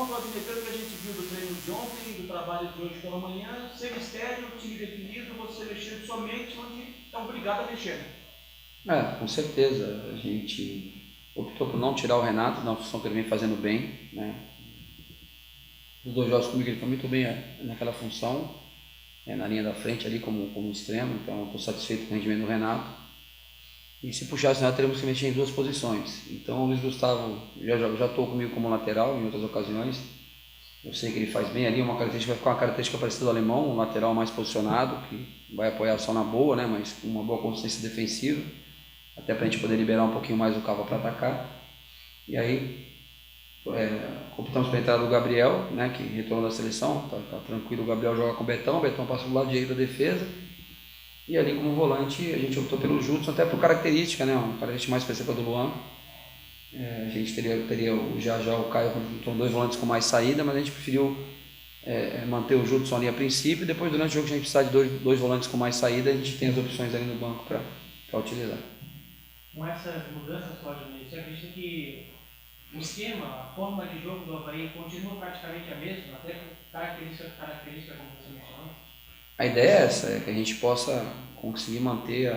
Bom, Claudinei, pelo que a gente viu do treino de ontem, do trabalho de hoje pela manhã, sem mistério, time definido, você mexendo somente onde é obrigado a mexer. Com certeza. A gente optou por não tirar o Renato da função que ele vem fazendo bem, né? Os 2 jogos comigo ele foi muito bem naquela função, na linha da frente ali como extremo, então estou satisfeito com o rendimento do Renato. E se puxasse o Renato, teríamos que mexer em 2 posições. Então o Luiz Gustavo já estou comigo como lateral em outras ocasiões. Eu sei que ele faz bem ali, vai ficar uma característica parecida do alemão, um lateral mais posicionado, que vai apoiar só na boa, né, mas com uma boa consistência defensiva, até para a gente poder liberar um pouquinho mais o Cava para atacar. E aí optamos pela entrada do Gabriel, né, que retornou da seleção, tá tranquilo, o Gabriel joga com o Betão passa do lado direito da defesa. E ali como volante a gente optou pelo Judson, até por característica, né, uma característica mais parecida do Luan. A gente teria já o Caio com 2 volantes com mais saída, mas a gente preferiu manter o Judson ali a princípio, e depois durante o jogo que a gente precisar de dois volantes com mais saída, a gente tem as opções ali no banco para utilizar. Com essas mudanças, Claudinei, você acredita que o esquema, a forma de jogo do Avaí continua praticamente a mesma, até característica como você mencionou? A ideia é essa, que a gente possa conseguir manter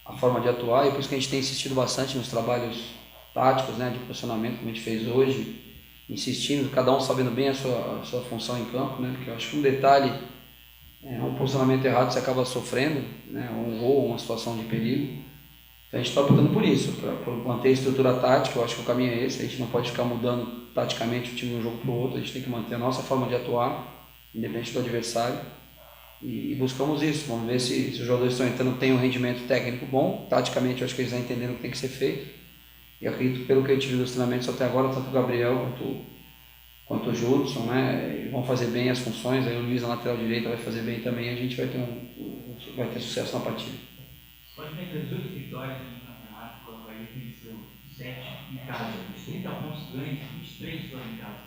a forma de atuar, e por isso que a gente tem insistido bastante nos trabalhos táticos, né, de posicionamento, como a gente fez hoje, insistindo, cada um sabendo bem a sua função em campo, né, porque eu acho que um detalhe, um posicionamento errado você acaba sofrendo, né, um gol, uma situação de perigo. Então a gente está optando por isso, por manter a estrutura tática. Eu acho que o caminho é esse, a gente não pode ficar mudando taticamente o time de um jogo para o outro, a gente tem que manter a nossa forma de atuar, independente do adversário, e buscamos isso. Vamos ver se os jogadores estão entrando, têm um rendimento técnico bom, taticamente eu acho que eles estão entendendo o que tem que ser feito. E acredito, pelo que a gente viu dos treinamentos até agora, tanto o Gabriel quanto o Judson, né, vão fazer bem as funções. Aí o Luiz na lateral direita vai fazer bem também, a gente vai ter sucesso na partida. Pode ter 18 vitórias no campeonato, o Avaí venceu 7 em casa, os 30 pontos ganhos, 23 fora em casa.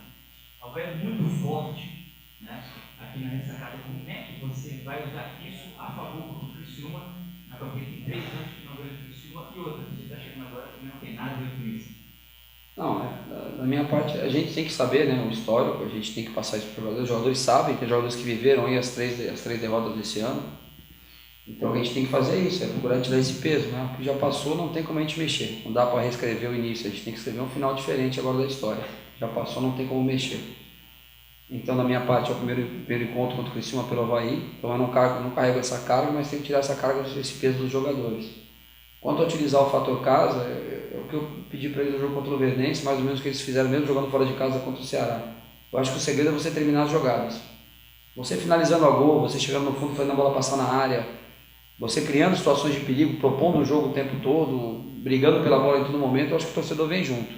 O Avaí é muito forte, né, aqui na ressacada. Como é que você vai usar isso a favor do Criciúma? A Avaí tem 3 anos que não ganha o Criciúma, e outra, você está chegando agora também não tem nada a ver com isso. Não, da minha parte, a gente tem que saber, né, o histórico, a gente tem que passar isso para os jogadores sabem, tem jogadores que viveram aí as três derrotas desse ano. Então a gente tem que fazer isso, procurar tirar esse peso, né? O que já passou não tem como a gente mexer, não dá para reescrever o início, a gente tem que escrever um final diferente agora da história. Já passou, não tem como mexer. Então da minha parte é o primeiro encontro contra o Criciúma pelo Avaí, então eu não carrego essa carga, mas tenho que tirar essa carga, esse peso dos jogadores. Quanto a utilizar o fator casa, é o que eu pedi para eles no jogo contra o Verdense, mais ou menos o que eles fizeram mesmo jogando fora de casa contra o Ceará. Eu acho que o segredo é você terminar as jogadas. Você finalizando a gol, você chegando no fundo, fazendo a bola passar na área, você criando situações de perigo, propondo o jogo o tempo todo, brigando pela bola em todo momento, eu acho que o torcedor vem junto.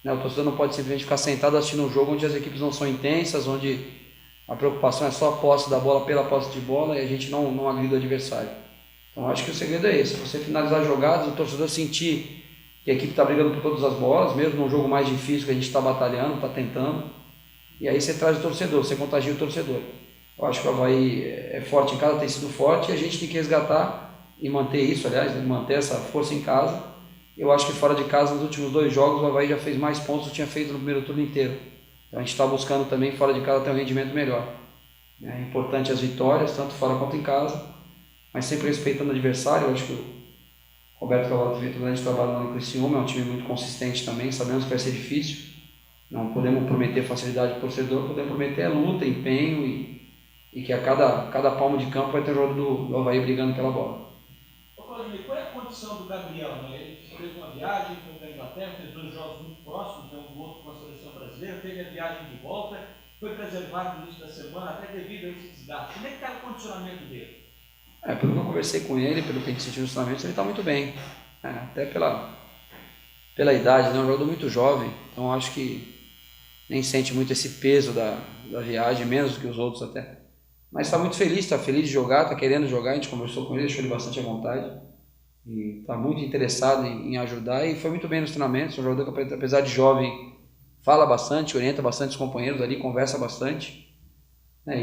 O torcedor não pode simplesmente ficar sentado assistindo um jogo onde as equipes não são intensas, onde a preocupação é só a posse da bola pela posse de bola e a gente não agride o adversário. Então acho que o segredo é esse, você finalizar jogadas, o torcedor sentir que a equipe está brigando por todas as bolas, mesmo num jogo mais difícil que a gente está batalhando, está tentando, e aí você traz o torcedor, você contagia o torcedor. Eu acho que o Avaí é forte em casa, tem sido forte, e a gente tem que resgatar e manter isso, aliás, manter essa força em casa. Eu acho que fora de casa, nos últimos 2 jogos, o Avaí já fez mais pontos do que tinha feito no primeiro turno inteiro. Então a gente está buscando também, fora de casa, ter um rendimento melhor. É importante as vitórias, tanto fora quanto em casa, mas sempre respeitando o adversário. Eu acho que o Roberto Cavalo tem feito um grande trabalho lá no Criciúma, é um time muito consistente também, sabemos que vai ser difícil. Não podemos prometer facilidade para o torcedor, podemos prometer luta, empenho e que a cada palmo de campo vai ter o jogo do Avaí brigando pela bola. Ô Claudinei, qual é a condição do Gabriel? Ele fez uma viagem, foi para a Inglaterra, fez 2 jogos muito próximos, um do outro com a seleção brasileira, teve a viagem de volta, foi preservado no início da semana, até devido a esse desgaste. Como é que está o condicionamento dele? Pelo que eu conversei com ele, pelo que a gente sentiu nos treinamentos, ele está muito bem. Até pela idade, né? É um jogador muito jovem, então acho que nem sente muito esse peso da viagem, menos do que os outros até. Mas está muito feliz, está feliz de jogar, está querendo jogar, a gente conversou com ele, deixou ele bastante à vontade. E está muito interessado em ajudar e foi muito bem nos treinamentos. Um jogador que, apesar de jovem, fala bastante, orienta bastante os companheiros ali, conversa bastante.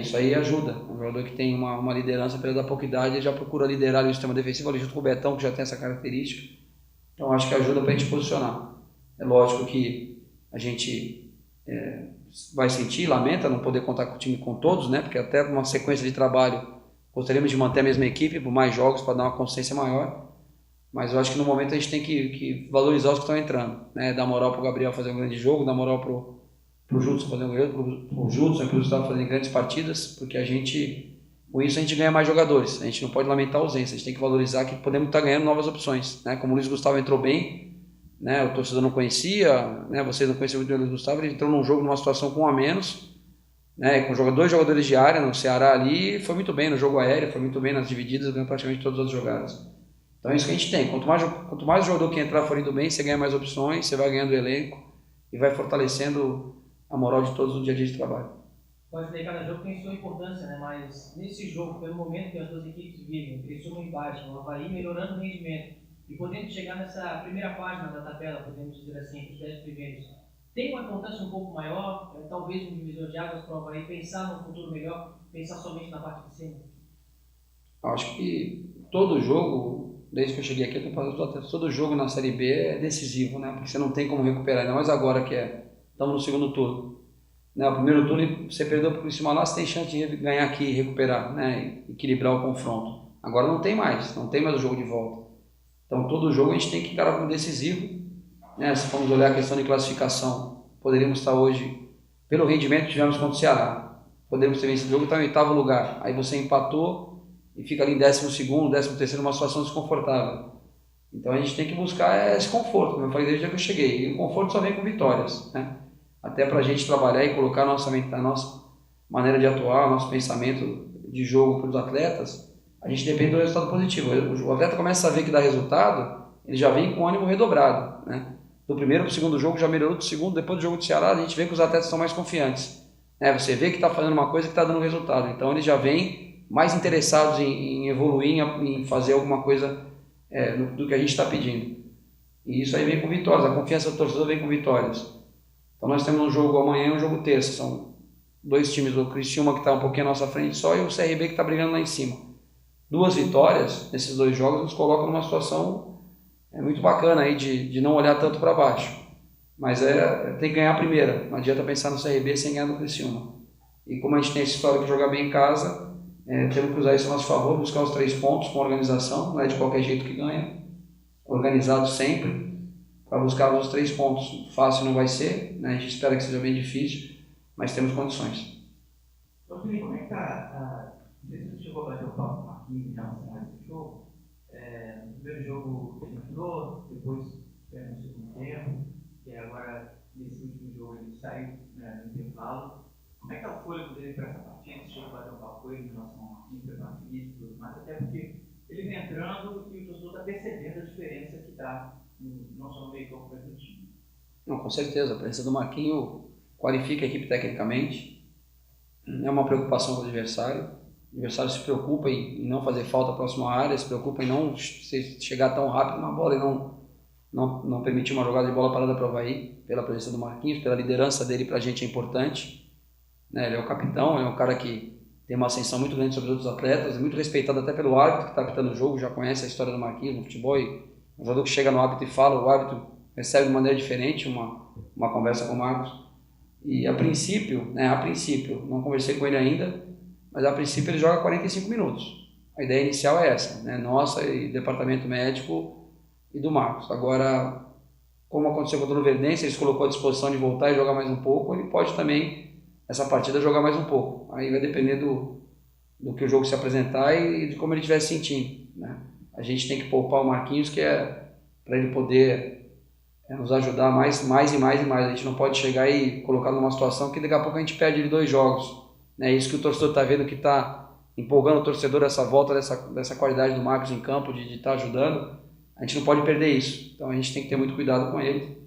Isso aí ajuda. Um jogador que tem uma liderança, apesar da pouca idade, ele já procura liderar ali o sistema defensivo ali junto com o Betão, que já tem essa característica. Então acho que ajuda para a gente posicionar. É lógico que a gente vai sentir, lamenta não poder contar com o time com todos, né? Porque até uma sequência de trabalho gostaríamos de manter a mesma equipe por mais jogos para dar uma consistência maior, mas eu acho que no momento a gente tem que valorizar os que estão entrando, né? Dar moral para o Gabriel fazer um grande jogo, dar moral para o Judson fazer um grande jogo, para o Judson e para o Gustavo fazerem grandes partidas, porque com isso a gente ganha mais jogadores, a gente não pode lamentar a ausência, a gente tem que valorizar que podemos estar ganhando novas opções, né? Como o Luiz Gustavo entrou bem, né? O torcedor não conhecia, né? Vocês não conheciam muito o Luiz Gustavo, ele entrou num jogo numa situação com um a menos, né? Com dois jogadores de área no Ceará ali, foi muito bem no jogo aéreo, foi muito bem nas divididas, ganhou praticamente todas as jogadas. Então é isso que a gente tem, quanto mais jogador que entrar for indo bem, você ganha mais opções, você vai ganhando o elenco e vai fortalecendo a moral de todos no dia a dia de trabalho. Pode ter cada jogo tem sua importância, né? Mas nesse jogo, pelo momento que as duas equipes vivem, cresceu um empate, o Avaí melhorando o rendimento e podendo chegar nessa primeira página da tabela, podemos dizer assim, os 10 primeiros, tem uma importância um pouco maior, talvez um divisor de águas para o Avaí pensar num futuro melhor, pensar somente na parte de cima? Acho que todo jogo, desde que eu cheguei aqui, todo jogo na Série B é decisivo, né? Porque você não tem como recuperar, ainda mais agora que estamos no segundo turno. Né, o primeiro turno você perdeu para o Criciúma lá, você tem chance de ganhar aqui e recuperar, né, equilibrar o confronto. Agora não tem mais o jogo de volta. Então todo jogo a gente tem que encarar como decisivo. Né, se formos olhar a questão de classificação, poderíamos estar hoje, pelo rendimento que tivemos contra o Ceará, poderíamos ter vencido o jogo e estar em 8º lugar. Aí você empatou e fica ali em 12º, 13º, numa situação desconfortável. Então a gente tem que buscar esse conforto, como eu falei desde que eu cheguei. E o conforto só vem com vitórias, né? Até para a gente trabalhar e colocar a nossa maneira de atuar, nosso pensamento de jogo para os atletas, a gente depende do resultado positivo. O atleta começa a ver que dá resultado, ele já vem com ânimo redobrado, né? Do primeiro para o segundo jogo já melhorou, do segundo, depois do jogo do Ceará, a gente vê que os atletas estão mais confiantes, né? Você vê que está fazendo uma coisa que está dando resultado, então eles já vêm mais interessados em evoluir, em fazer alguma coisa do que a gente está pedindo. E isso aí vem com vitórias, a confiança do torcedor vem com vitórias. Então nós temos um jogo amanhã e um jogo terça, são dois times, o Criciúma que está um pouquinho à nossa frente só e o CRB que está brigando lá em cima. 2 vitórias nesses 2 jogos nos colocam numa situação muito bacana aí de não olhar tanto para baixo, mas tem que ganhar a primeira, não adianta pensar no CRB sem ganhar no Criciúma. E como a gente tem essa história de jogar bem em casa, temos que usar isso a nosso favor, buscar os 3 pontos com organização, não é de qualquer jeito que ganha, organizado sempre, para buscar os 3 pontos. Fácil não vai ser, né? A gente espera que seja bem difícil, mas temos condições. Então, Felipe, como é que está? Não sei se você chegou a bater o papo com aqui em relação a esse jogo. No primeiro jogo ele entrou, depois no segundo tempo, e agora nesse último jogo ele saiu no intervalo. Como é que está o fôlego dele para essa partida? Você chegou a bater um papo com ele em relação ao time, preparo físico e tudo mais, até porque ele vem entrando e o torcedor está percebendo a diferença que dá, não só no meio campo, mas no time. Não, com certeza, a presença do Marquinhos qualifica a equipe tecnicamente, é uma preocupação com o adversário se preocupa em não fazer falta próximo à área, se preocupa em não chegar tão rápido na bola e não permitir uma jogada de bola parada para o Avaí, pela presença do Marquinhos, pela liderança dele para a gente é importante, né? Ele é o capitão, ele é um cara que tem uma ascensão muito grande sobre os outros atletas, é muito respeitado até pelo árbitro que está apitando o jogo, já conhece a história do Marquinhos no futebol, e um jogador que chega no árbitro e fala, o árbitro recebe de maneira diferente uma conversa com o Marcos. E a princípio, não conversei com ele ainda, mas a princípio ele joga 45 minutos. A ideia inicial é essa, né? Nossa e departamento médico e do Marcos. Agora, como aconteceu com o Luverdense, ele se colocou à disposição de voltar e jogar mais um pouco, ele pode também, essa partida, jogar mais um pouco. Aí vai depender do que o jogo se apresentar e de como ele estiver se sentindo, né? A gente tem que poupar o Marquinhos, que é para ele poder nos ajudar mais. A gente não pode chegar e colocar numa situação que daqui a pouco a gente perde ele 2 jogos. É isso que o torcedor está vendo, que está empolgando o torcedor, essa volta dessa qualidade do Marcos em campo, de estar ajudando. A gente não pode perder isso. Então a gente tem que ter muito cuidado com ele.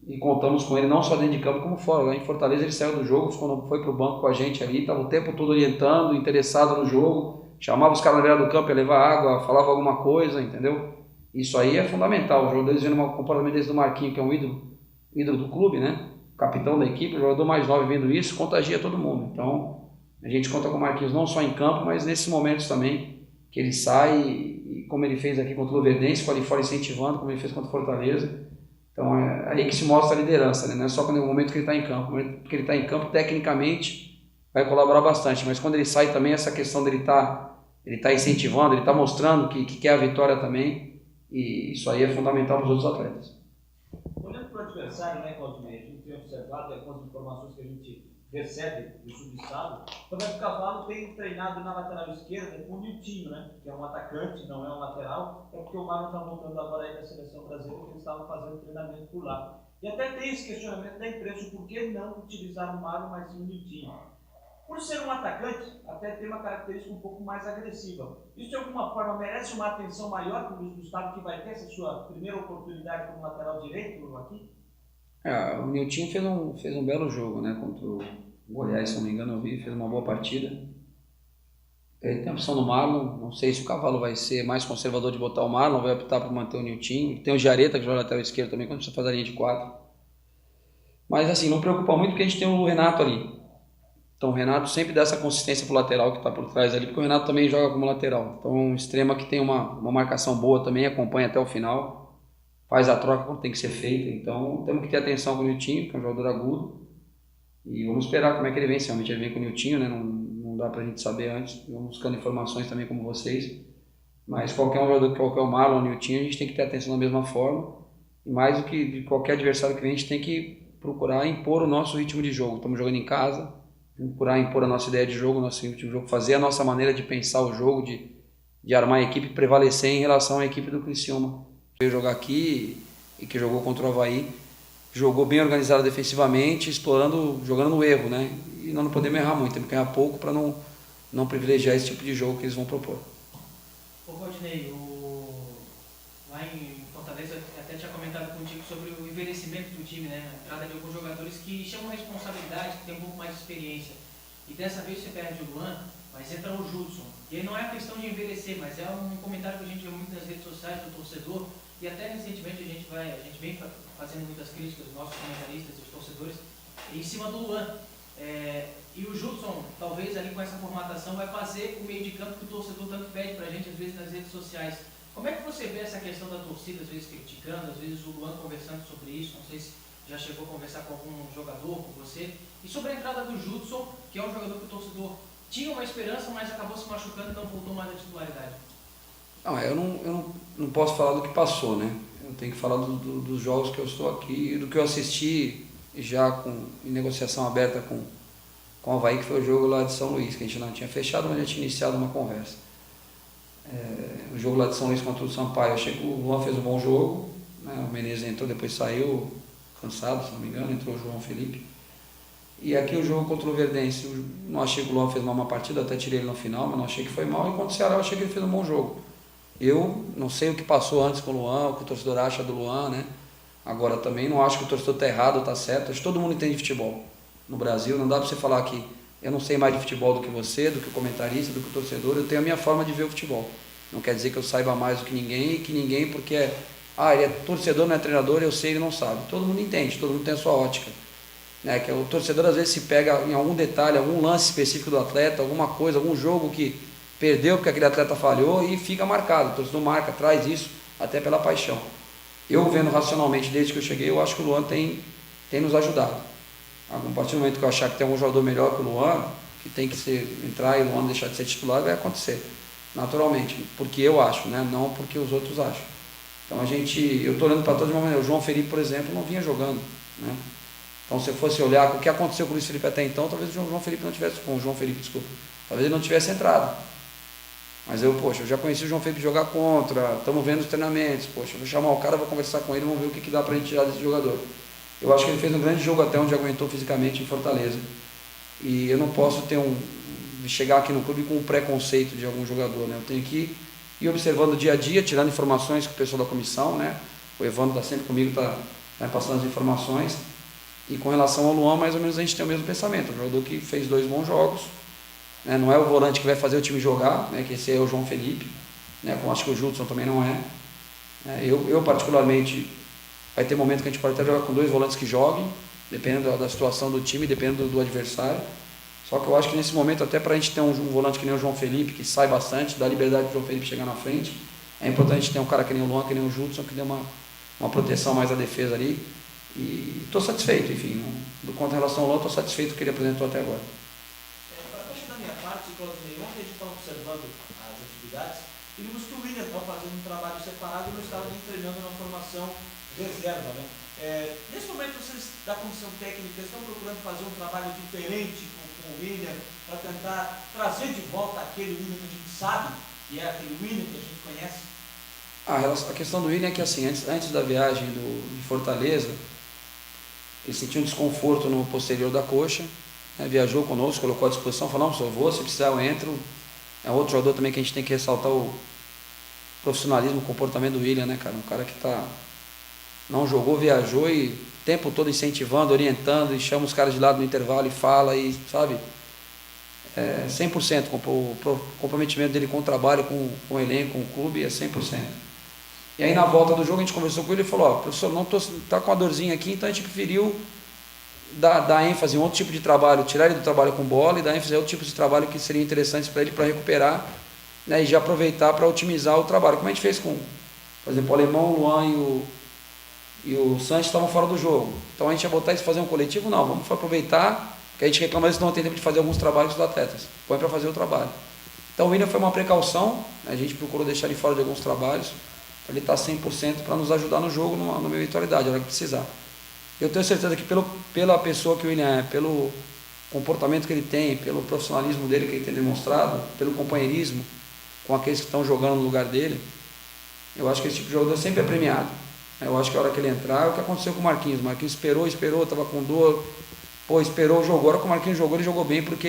E contamos com ele não só dentro de campo, como fora. Lá em Fortaleza ele saiu do jogo, quando foi para o banco com a gente ali, estava o tempo todo orientando, interessado no jogo, chamava os caras na beira do campo, ia levar água, falava alguma coisa, entendeu? Isso aí é fundamental. Os jogadores vendo um comportamento desse do Marquinhos, que é um ídolo do clube, né? O capitão da equipe, o jogador mais novo vendo isso, contagia todo mundo. Então a gente conta com o Marquinhos não só em campo, mas nesses momentos também, que ele sai, e como ele fez aqui contra o Luverdense, com ali fora incentivando, como ele fez contra o Fortaleza. Então Então é aí que se mostra a liderança, né? Não é só quando é o momento que ele está em campo. No momento que ele está em campo, tecnicamente, vai colaborar bastante. Mas quando ele sai também, essa questão dele ele tá incentivando, ele está mostrando que quer a vitória também. E isso aí é fundamental para os outros atletas. Olhando para o adversário, né, Claudinei, a gente tem observado algumas informações que a gente recebe do subestado. O Roberto Cavalo tem treinado na lateral esquerda com o Niltinho, né, que é um atacante, não é um lateral, é porque o Marlon está voltando agora aí da seleção brasileira, que eles estavam fazendo treinamento por lá. E até tem esse questionamento da imprensa, por que não utilizar o Marlon, mas sim o Niltinho? Por ser um atacante, até tem uma característica um pouco mais agressiva. Isso de alguma forma merece uma atenção maior para o Luiz Gustavo, que vai ter essa sua primeira oportunidade como lateral direito aqui? O Niltinho fez um belo jogo, né, contra o Goiás, se não me engano, eu vi, fez uma boa partida. Ele tem a opção do Marlon, não sei se o Cavalo vai ser mais conservador de botar o Marlon, vai optar por manter o Niltinho. Tem o Giareta, que joga lateral esquerdo também, quando você faz a linha de 4. Mas assim, não preocupa muito porque a gente tem o Renato ali. Então o Renato sempre dá essa consistência pro lateral que está por trás ali, porque o Renato também joga como lateral. Então um extrema que tem uma marcação boa também, acompanha até o final, faz a troca quando tem que ser feita. Então temos que ter atenção com o Niltinho, que é um jogador agudo. E vamos esperar como é que ele vem, se realmente ele vem com o Niltinho, né? Não dá pra gente saber antes, vamos buscando informações também como vocês. Mas qualquer um jogador, qualquer o Marlon ou o Niltinho, a gente tem que ter atenção da mesma forma. E mais do que de qualquer adversário que vem, a gente tem que procurar impor o nosso ritmo de jogo. Estamos jogando em casa, procurar impor a nossa ideia de jogo, o nosso ritmo de jogo, fazer a nossa maneira de pensar o jogo, de armar a equipe, prevalecer em relação à equipe do Criciúma. Veio jogar aqui e que jogou contra o Avaí, jogou bem organizado defensivamente, jogando no erro, né? E nós não podemos errar muito, temos que errar pouco para não privilegiar esse tipo de jogo que eles vão propor. Ô Claudinei, lá em Fortaleza, eu até tinha comentado contigo sobre o envelhecimento do time, né? A entrada de alguns jogadores que chamam a responsabilidade, que tem um pouco mais de experiência. E dessa vez você perde o Luan, mas entra o Judson. E aí não é questão de envelhecer, mas é um comentário que a gente vê muito nas redes sociais do torcedor, e até recentemente a gente vem fazendo muitas críticas dos nossos comentaristas e dos torcedores em cima do Luan. E o Judson, talvez ali com essa formatação, vai fazer o meio de campo que o torcedor tanto pede pra gente, às vezes, nas redes sociais. Como é que você vê essa questão da torcida, às vezes criticando, às vezes o Luan conversando sobre isso? Não sei se já chegou a conversar com algum jogador, com você. E sobre a entrada do Judson, que é um jogador que o torcedor tinha uma esperança, mas acabou se machucando e não voltou mais à titularidade. Não, eu não posso falar do que passou, né? Eu tenho que falar dos jogos que eu estou aqui, do que eu assisti já em negociação aberta com o Avaí, que foi o jogo lá de São Luís, que a gente não tinha fechado, mas já tinha iniciado uma conversa. O jogo lá de São Luís contra o Sampaio, achei que o Luan fez um bom jogo, né? O Menezes entrou, depois saiu cansado, se não me engano, entrou o João Felipe. E aqui o jogo contra o Verdense, não achei que o Luan fez uma má partida, até tirei ele no final, mas não achei que foi mal. E contra o Ceará eu achei que ele fez um bom jogo. Eu não sei o que passou antes com o Luan, o que o torcedor acha do Luan, né? Agora também não acho que o torcedor está errado ou está certo, acho que todo mundo entende de futebol. No Brasil não dá para você falar que eu não sei mais de futebol do que você, do que o comentarista, do que o torcedor, eu tenho a minha forma de ver o futebol. Não quer dizer que eu saiba mais do que ninguém, e que ninguém porque ele é torcedor, não é treinador, eu sei, ele não sabe. Todo mundo entende, todo mundo tem a sua ótica. Né? Que o torcedor às vezes se pega em algum detalhe, algum lance específico do atleta, alguma coisa, algum jogo que perdeu porque aquele atleta falhou e fica marcado. O torcedor marca, traz isso até pela paixão. Eu vendo racionalmente desde que eu cheguei, eu acho que o Luan tem nos ajudado. A partir do momento que eu achar que tem algum jogador melhor que o Luan, que tem que entrar e o Luan deixar de ser titular, vai acontecer, naturalmente, porque eu acho, né? Não porque os outros acham. Então eu estou olhando para todos de uma maneira. O João Felipe, por exemplo, não vinha jogando, né? Então se eu fosse olhar o que aconteceu com o Luiz Felipe até então, talvez o João Felipe não tivesse, talvez ele não tivesse entrado. Mas eu já conheci o João Felipe jogar contra, estamos vendo os treinamentos, eu vou chamar o cara, vou conversar com ele, vamos ver o que dá para a gente tirar desse jogador. Eu acho que ele fez um grande jogo até onde aguentou fisicamente em Fortaleza. E eu não posso chegar aqui no clube com um preconceito de algum jogador, né? Eu tenho que ir observando o dia a dia, tirando informações com o pessoal da comissão, né? O Evandro está sempre comigo, está passando as informações. E com relação ao Luan, mais ou menos a gente tem o mesmo pensamento. Um jogador que fez 2 bons jogos, né? Não é o volante que vai fazer o time jogar, né? Que esse é o João Felipe, né? Como acho que o Judson também não é. Eu particularmente, vai ter momento que a gente pode até jogar com 2 volantes que joguem, dependendo da situação do time, dependendo do adversário. Só que eu acho que nesse momento, até para a gente ter um volante que nem o João Felipe, que sai bastante, dá liberdade para o João Felipe chegar na frente, é importante a gente ter um cara que nem o Luan, que nem o Judson, que dê uma uma proteção mais à defesa ali. E estou satisfeito, enfim. Do quanto em relação ao Lon, estou satisfeito com o que ele apresentou até agora. Acho que da minha parte, Claudinei, ontem a gente estava observando as atividades e vimos que o William estava fazendo um trabalho separado e não estava nem treinando na formação reserva, né? Nesse momento, vocês da comissão técnica estão procurando fazer um trabalho diferente com o William para tentar trazer de volta aquele William que a gente sabe, que é aquele William que a gente conhece? A questão do William é que assim, antes da viagem de Fortaleza, ele sentiu um desconforto no posterior da coxa, né, viajou conosco, colocou à disposição, falou, não, só vou, se precisar eu entro. É outro jogador também que a gente tem que ressaltar o profissionalismo, o comportamento do William, né, cara? Um cara que não jogou, viajou e o tempo todo incentivando, orientando, e chama os caras de lado no intervalo e fala, e sabe? 100%, o comprometimento dele com o trabalho, com o elenco, com o clube, é 100%. E aí na volta do jogo a gente conversou com ele e falou, professor, não tá com uma dorzinha aqui, então a gente preferiu dar ênfase em outro tipo de trabalho, tirar ele do trabalho com bola e dar ênfase em outro tipo de trabalho que seria interessante para ele, para recuperar, né, e já aproveitar para otimizar o trabalho, como a gente fez com, por exemplo, o Alemão, o Luan e o Sanches estavam fora do jogo. Então a gente ia botar isso, fazer um coletivo? Não, vamos aproveitar, que a gente reclama isso, não tem tempo de fazer alguns trabalhos dos atletas, põe para fazer o trabalho. Então o William foi uma precaução, a gente procurou deixar ele fora de alguns trabalhos, para ele estar 100% para nos ajudar no jogo, numa eventualidade, a hora que precisar. Eu tenho certeza que pela pessoa que o William é, pelo comportamento que ele tem, pelo profissionalismo dele que ele tem demonstrado, pelo companheirismo com aqueles que estão jogando no lugar dele, eu acho que esse tipo de jogador sempre é premiado. Eu acho que a hora que ele entrar, é o que aconteceu com o Marquinhos. O Marquinhos esperou, estava com dor, esperou, jogou. A hora que o Marquinhos jogou, ele jogou bem, porque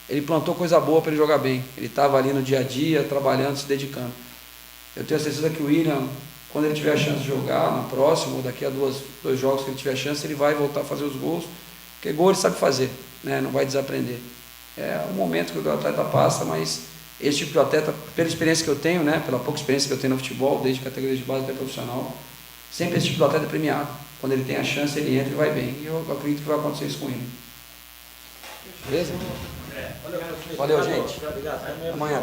ele plantou coisa boa para ele jogar bem. Ele estava ali no dia a dia, trabalhando, se dedicando. Eu tenho certeza que o William, quando ele tiver a chance de jogar, na próxima, ou daqui a dois jogos que ele tiver a chance, ele vai voltar a fazer os gols, porque gol ele sabe fazer, né? Não vai desaprender. É um momento que o atleta passa, mas esse tipo de atleta, pela experiência que eu tenho, né? Pela pouca experiência que eu tenho no futebol, desde categoria de base até profissional, sempre esse tipo de atleta é premiado. Quando ele tem a chance, ele entra e vai bem. E eu acredito que vai acontecer isso com ele. Beleza? Valeu, gente. Até amanhã.